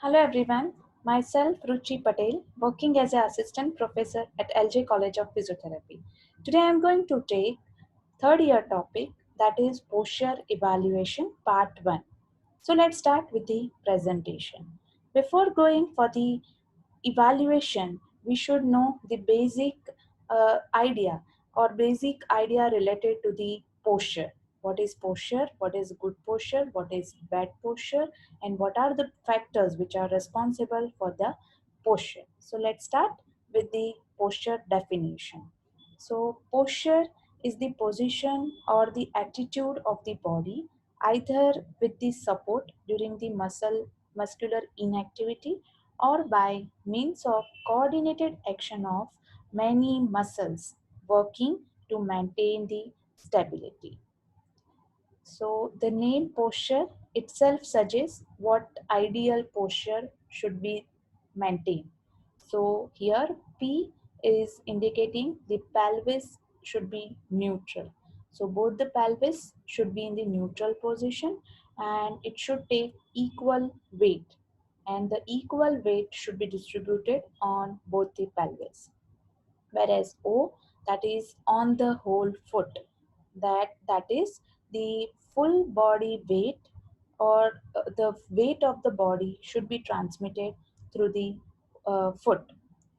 Hello everyone, myself Ruchi Patel, working as an assistant professor at LJ College of Physiotherapy. Today I am going to take third year topic, that is posture evaluation part 1. So let's start with the presentation. Before going for the evaluation, we should know the basic idea or basic idea related to the posture. What is posture? What is good posture? What is bad posture? And what are the factors which are responsible for the posture? So let's start with the posture definition. So posture is the position or the attitude of the body either with the support during the muscular inactivity or by means of coordinated action of many muscles working to maintain the stability. So the name posture itself suggests what ideal posture should be maintained. So here P is indicating the pelvis should be neutral. So both the pelvis should be in the neutral position and it should take equal weight, and the equal weight should be distributed on both the pelvis. Whereas O, that is on the whole foot, that is the full body weight or the weight of the body should be transmitted through the foot.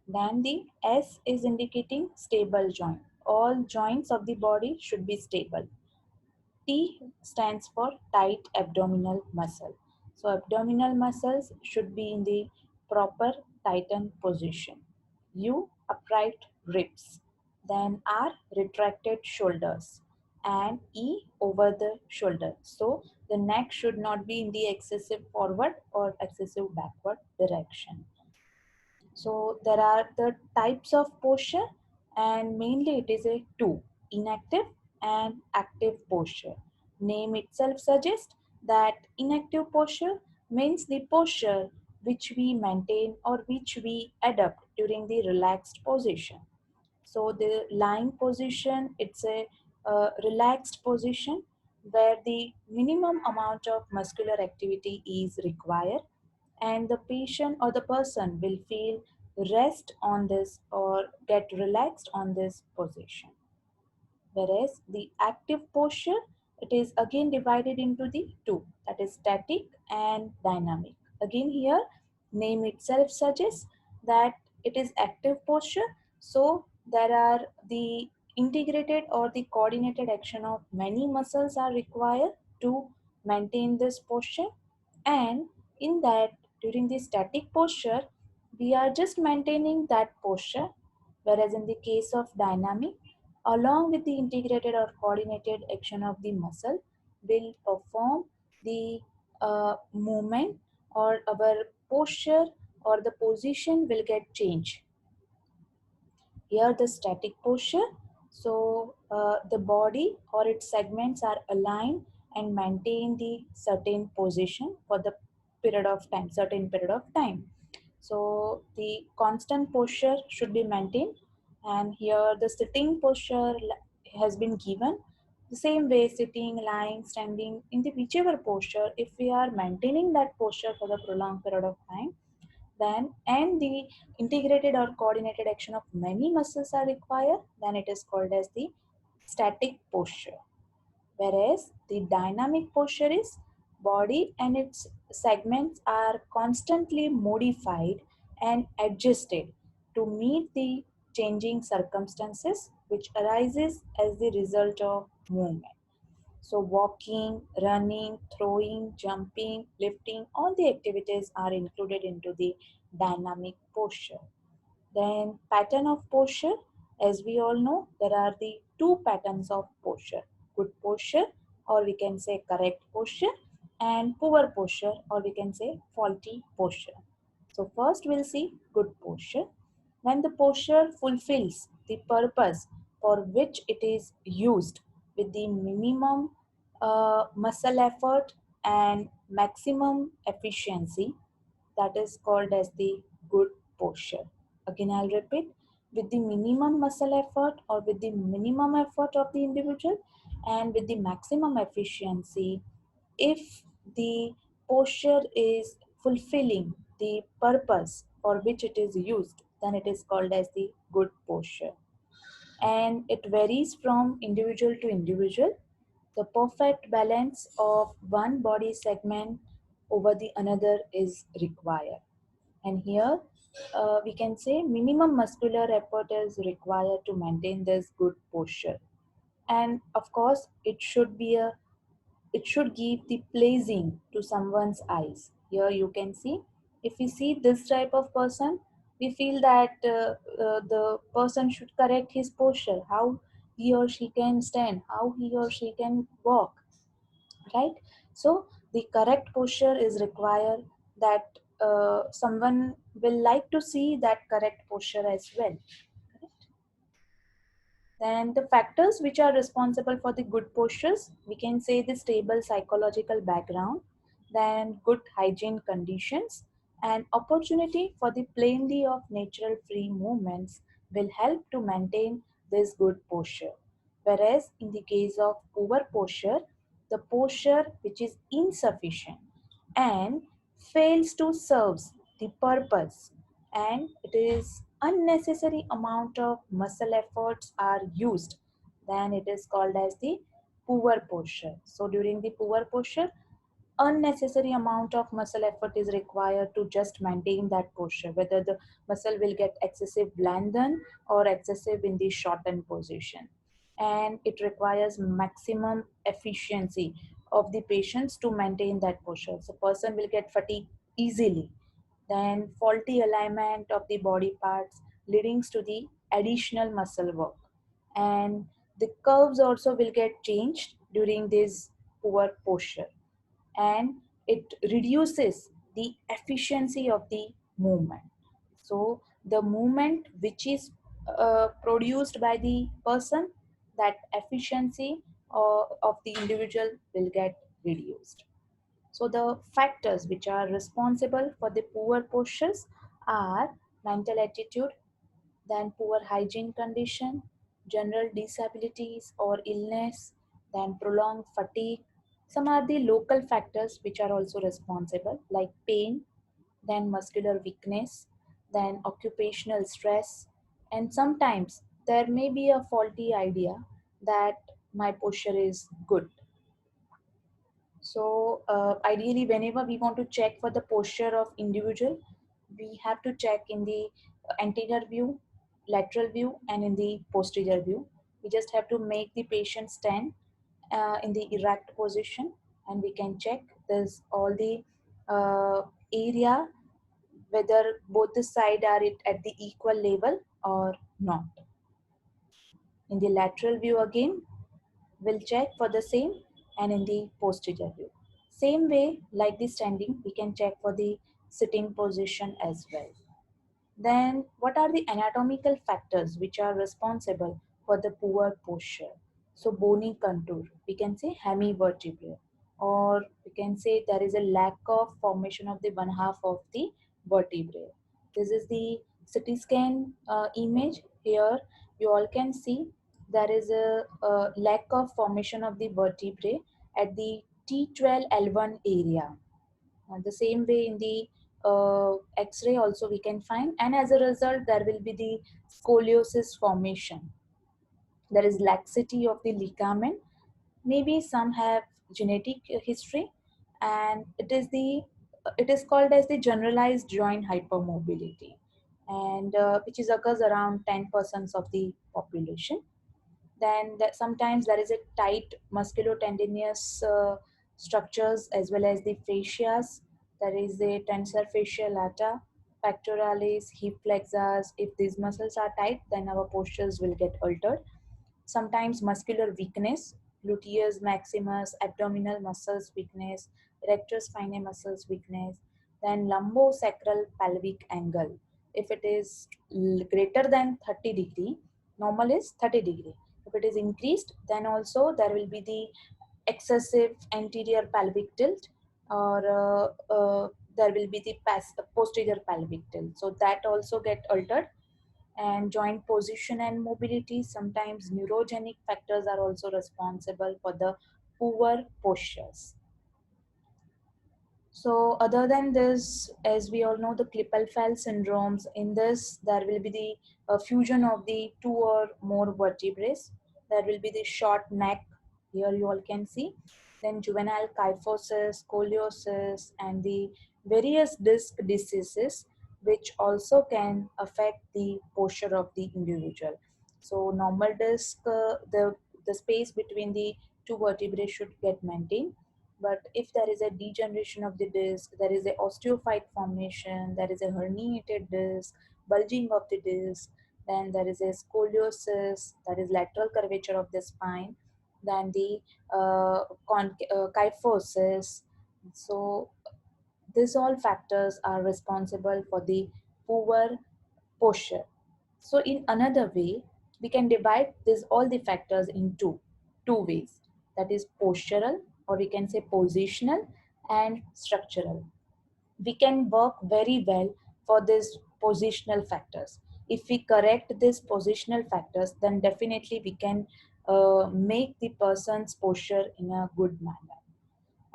Then the S is indicating stable joint. All joints of the body should be stable. T stands for tight abdominal muscle. So abdominal muscles should be in the proper tightened position. U, upright ribs. Then R, retracted shoulders. And E, over the shoulder. So the neck should not be in the excessive forward or excessive backward direction. So there are the types of posture, and mainly it is a two, inactive and active posture. Name itself suggests that inactive posture means the posture which we maintain or which we adopt during the relaxed position. So the lying position, it's a relaxed position where the minimum amount of muscular activity is required, and the patient or the person will feel rest on this or get relaxed on this position. Whereas the active posture, it is again divided into the two, that is static and dynamic. Again here, name itself suggests that it is active posture. So there are the integrated or the coordinated action of many muscles are required to maintain this posture. And in that, during the static posture, we are just maintaining that posture. Whereas in the case of dynamic, along with the integrated or coordinated action of the muscle, will perform the movement, or our posture or the position will get changed. Here the static posture, so the body or its segments are aligned and maintain the certain position for the certain period of time. So the constant posture should be maintained, and here the sitting posture has been given. The same way, sitting, lying, standing, in the whichever posture, if we are maintaining that posture for the prolonged period of time, then and the integrated or coordinated action of many muscles are required, then it is called as the static posture. Whereas the dynamic posture is body and its segments are constantly modified and adjusted to meet the changing circumstances which arises as the result of movement. So walking, running, throwing, jumping, lifting, all the activities are included into the dynamic posture. Then pattern of posture, as we all know, there are the two patterns of posture. Good posture, or we can say correct posture, and poor posture, or we can say faulty posture. So first we'll see good posture. When the posture fulfills the purpose for which it is used with the minimum muscle effort and maximum efficiency, that is called as the good posture. Again, I'll repeat, with the minimum muscle effort or with the minimum effort of the individual and with the maximum efficiency, if the posture is fulfilling the purpose for which it is used, then it is called as the good posture. And it varies from individual to individual. The perfect balance of one body segment over the another is required. And here we can say minimum muscular effort is required to maintain this good posture. And of course, it should give the pleasing to someone's eyes. Here you can see, if we see this type of person, we feel that the person should correct his posture, how he or she can stand, how he or she can walk, right? So the correct posture is required, that someone will like to see that correct posture as well. Then the factors which are responsible for the good postures, we can say the stable psychological background, then good hygiene conditions, and opportunity for the plenty of natural free movements will help to maintain this good posture. Whereas in the case of poor posture, the posture which is insufficient and fails to serve the purpose, and it is unnecessary amount of muscle efforts are used, then it is called as the poor posture. So during the poor posture, unnecessary amount of muscle effort is required to just maintain that posture, whether the muscle will get excessive lengthen or excessive in the shortened position. And it requires maximum efficiency of the patients to maintain that posture. So person will get fatigued easily. Then faulty alignment of the body parts leading to the additional muscle work. And the curves also will get changed during this poor posture, and it reduces the efficiency of the movement. So the movement which is produced by the person, that efficiency of the individual will get reduced. So the factors which are responsible for the poor postures are mental attitude, then poor hygiene condition, general disabilities or illness, then prolonged fatigue. Some are the local factors which are also responsible, like pain, then muscular weakness, then occupational stress, and sometimes there may be a faulty idea that my posture is good. So ideally, whenever we want to check for the posture of individual, we have to check in the anterior view, lateral view, and in the posterior view. We just have to make the patient stand in the erect position, and we can check this all the area, whether both the side are it at the equal level or not. In the lateral view again, we'll check for the same, and in the posterior view. Same way, like the standing, we can check for the sitting position as well. Then, what are the anatomical factors which are responsible for the poor posture? So, bony contour, we can say hemivertebrae, or we can say there is a lack of formation of the one half of the vertebrae. This is the CT scan image. Here, you all can see there is a lack of formation of the vertebrae at the T12L1 area. The same way in the X-ray also we can find, and as a result there will be the scoliosis formation. There is laxity of the ligament. Maybe some have genetic history, and it is called as the generalized joint hypermobility, and which is occurs around 10% of the population. Then sometimes there is a tight musculotendinous structures as well as the fascias. There is a tensor fascia lata, pectoralis, hip flexors. If these muscles are tight, then our postures will get altered. Sometimes muscular weakness, gluteus maximus, abdominal muscles weakness, rectus spinae muscles weakness, then lumbosacral pelvic angle. If it is greater than 30 degree, normal is 30 degree. If it is increased, then also there will be the excessive anterior pelvic tilt, or there will be the posterior pelvic tilt. So that also get altered. And joint position and mobility, sometimes neurogenic factors are also responsible for the poor postures. So, other than this, as we all know, the Klippel-Feil syndromes, in this, there will be the fusion of the two or more vertebrae. There will be the short neck, here you all can see. Then juvenile kyphosis, scoliosis, and the various disc diseases, which also can affect the posture of the individual. So, normal disc, the space between the two vertebrae should get maintained, but if there is a degeneration of the disc, there is a osteophyte formation, there is a herniated disc, bulging of the disc, then there is a scoliosis, that is lateral curvature of the spine, then the kyphosis. So these all factors are responsible for the poor posture. So in another way, we can divide this all the factors into two ways. That is postural, or we can say positional, and structural. We can work very well for these positional factors. If we correct these positional factors, then definitely we can make the person's posture in a good manner.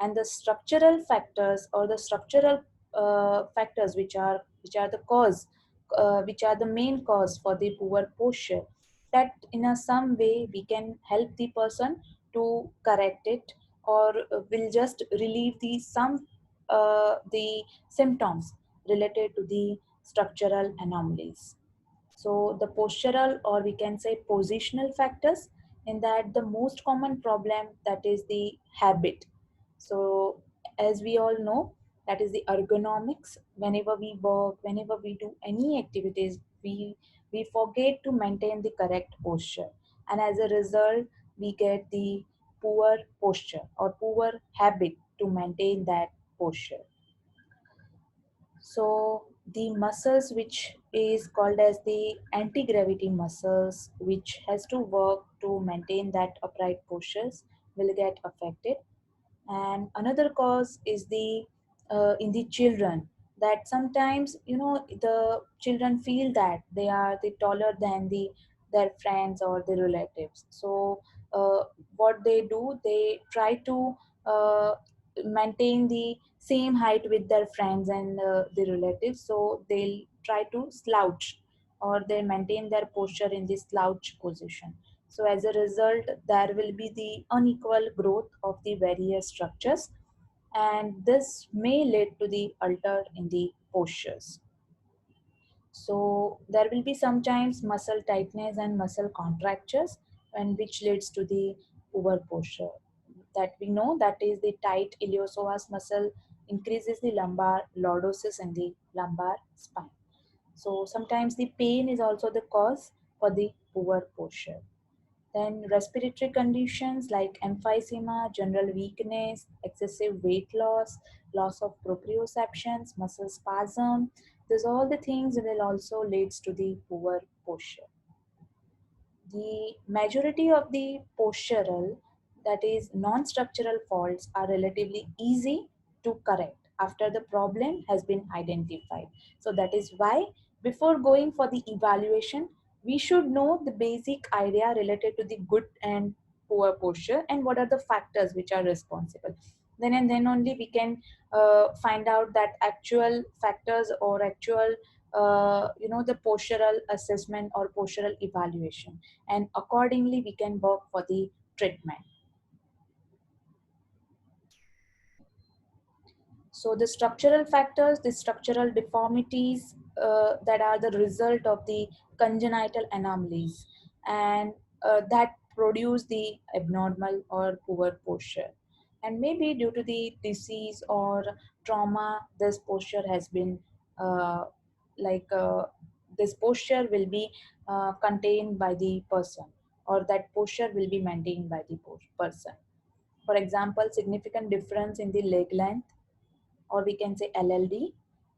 And the structural factors, or the structural factors which are the cause, which are the main cause for the poor posture, that in a some way we can help the person to correct it, or will just relieve the symptoms related to the structural anomalies. So the postural, or we can say positional factors, in that the most common problem, that is the habit. So as we all know, that is the ergonomics. Whenever we work, whenever we do any activities, we forget to maintain the correct posture, and as a result, we get the poor posture or poor habit to maintain that posture. So the muscles which is called as the anti-gravity muscles, which has to work to maintain that upright postures, will get affected. And another cause is the in the children, that sometimes the children feel that they are the taller than their friends or their relatives. So what they do, they try to maintain the same height with their friends and the relatives, so they'll try to slouch, or they maintain their posture in the slouch position. So as a result, there will be the unequal growth of the various structures, and this may lead to the alter in the postures. So there will be sometimes muscle tightness and muscle contractures, and which leads to the poor posture. That we know, that is the tight iliopsoas muscle increases the lumbar lordosis in the lumbar spine. So sometimes the pain is also the cause for the poor posture. Then respiratory conditions like emphysema, general weakness, excessive weight loss, loss of proprioceptions, muscle spasm, these all the things will also leads to the poor posture. The majority of the postural, that is non-structural faults, are relatively easy to correct after the problem has been identified. So that is why before going for the evaluation, we should know the basic idea related to the good and poor posture, and what are the factors which are responsible. Then and then only we can find out that actual factors, or actual the postural assessment or postural evaluation, and accordingly we can work for the treatment. So the structural factors, the structural deformities that are the result of the congenital anomalies, and that produce the abnormal or poor posture. And maybe due to the disease or trauma, this posture has been uh, like this posture will be contained by the person, or that posture will be maintained by the person. For example, significant difference in the leg length, or we can say LLD,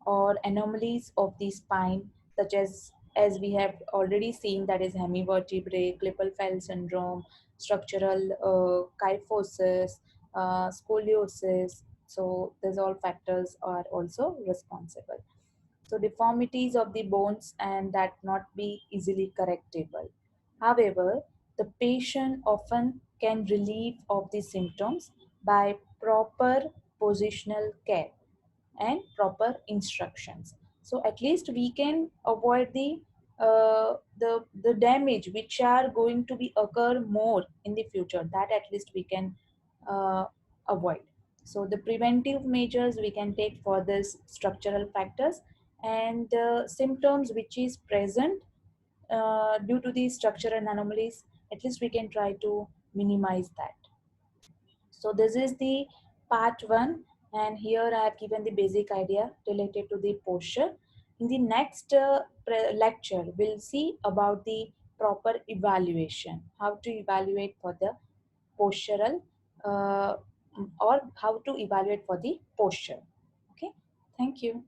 or anomalies of the spine, such as we have already seen, that is hemivertebrae, Klippel-Feil syndrome, structural kyphosis, scoliosis. So these all factors are also responsible. So deformities of the bones, and that not be easily correctable. However, the patient often can relieve of the symptoms by proper positional care. and proper instructions. So at least we can avoid the damage which are going to be occur more in the future. That at least we can uh, avoid. So the preventive measures we can take for this structural factors, and symptoms which is present due to the structural anomalies, at least we can try to minimize that. So this is the part one, and here I have given the basic idea related to the posture. In the next lecture, we'll see about the proper evaluation, how to evaluate for the postural, uh, or how to evaluate for the posture. Okay, thank you.